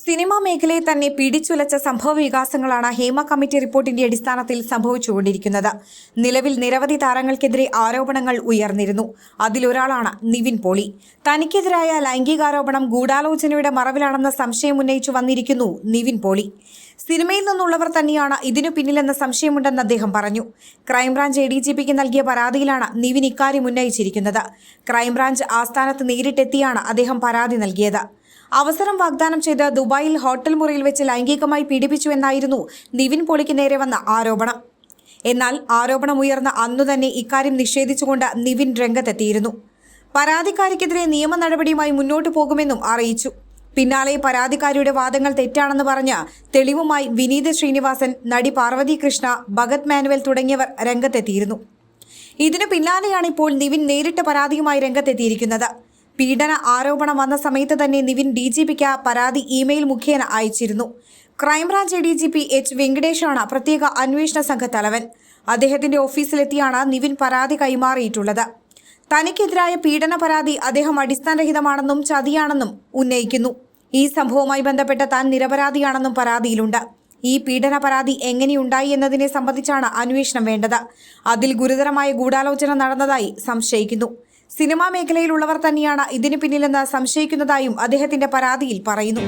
Cinema മേഖലയെ തന്നെ പിടിച്ചുലച്ച സംഭവ വികാസങ്ങളാണ് ഹേമ കമ്മിറ്റി റിപ്പോർട്ടിന്റെ അടിസ്ഥാനത്തിൽ സംഭവിച്ചുകൊണ്ടിരിക്കുന്നത്. നിലവിൽ നിരവധി താരങ്ങൾക്കെതിരെ ആരോപണങ്ങൾ ഉയർന്നിരുന്നു. അതിലൊരാളാണ് നിവിൻ പോളി. തനിക്കെതിരായ ലൈംഗികാരോപണം ഗൂഢാലോചനയുടെ മറവിലാണെന്ന സംശയം ഉന്നയിച്ചു വന്നിരിക്കുന്നു നിവിൻ പോളി. സിനിമയിൽ നിന്നുള്ളവർ തന്നെയാണ് ഇതിനു പിന്നിലെന്ന സംശയമുണ്ടെന്ന് അദ്ദേഹം പറഞ്ഞു. ക്രൈംബ്രാഞ്ച് ADGPക്ക് നൽകിയ പരാതിയിലാണ് നിവിൻ ഇക്കാര്യം ഉന്നയിച്ചിരിക്കുന്നത്. ക്രൈംബ്രാഞ്ച് ആസ്ഥാനത്ത് നേരിട്ടെത്തിയാണ് അദ്ദേഹം പരാതി നൽകിയത്. അവസരം വാഗ്ദാനം ചെയ്ത് ദുബായിൽ ഹോട്ടൽ മുറിയിൽ വെച്ച് ലൈംഗികമായി പീഡിപ്പിച്ചുവെന്നായിരുന്നു നിവിൻ പോളിക്ക് നേരെ വന്ന ആരോപണം. എന്നാൽ ആരോപണം ഉയർന്ന അന്നുതന്നെ ഇക്കാര്യം നിഷേധിച്ചുകൊണ്ട് നിവിൻ രംഗത്തെത്തിയിരുന്നു. പരാതിക്കാരിക്കെതിരെ നിയമ നടപടിയുമായി മുന്നോട്ടു പോകുമെന്നും അറിയിച്ചു. പിന്നാലെ പരാതിക്കാരിയുടെ വാദങ്ങൾ തെറ്റാണെന്ന് പറഞ്ഞ് തെളിവുമായി വിനീത് ശ്രീനിവാസൻ, നടി പാർവതി കൃഷ്ണ, ഭഗത് മാനുവൽ തുടങ്ങിയവർ രംഗത്തെത്തിയിരുന്നു. ഇതിനു പിന്നാലെയാണ് ഇപ്പോൾ നിവിൻ നേരിട്ട് പരാതിയുമായി രംഗത്തെത്തിയിരിക്കുന്നത്. പീഡന ആരോപണം വന്ന സമയത്ത് തന്നെ നിവിൻ DGPക്ക് പരാതി ഇമെയിൽ മുഖേന അയച്ചിരുന്നു. Crime branch ADGP H. വെങ്കടേഷാണ് പ്രത്യേക അന്വേഷണ സംഘ തലവൻ. അദ്ദേഹത്തിന്റെ ഓഫീസിലെത്തിയാണ് നിവിൻ പരാതി കൈമാറിയിട്ടുള്ളത്. തനിക്കെതിരായ പീഡന പരാതി അദ്ദേഹം അടിസ്ഥാനരഹിതമാണെന്നും ചതിയാണെന്നും ഉന്നയിക്കുന്നു. ഈ സംഭവവുമായി ബന്ധപ്പെട്ട് താൻ നിരപരാധിയാണെന്നും പരാതിയിലുണ്ട്. ഈ പീഡന പരാതി എങ്ങനെയുണ്ടായി എന്നതിനെ സംബന്ധിച്ചാണ് അന്വേഷണം വേണ്ടത്. അതിൽ ഗുരുതരമായ ഗൂഢാലോചന നടന്നതായി സംശയിക്കുന്നു. സിനിമാ മേഖലയിലുള്ളവർ തന്നെയാണ് ഇതിനു പിന്നിലെന്ന് സംശയിക്കുന്നതായും അദ്ദേഹത്തിന്റെ പരാതിയിൽ പറയുന്നു.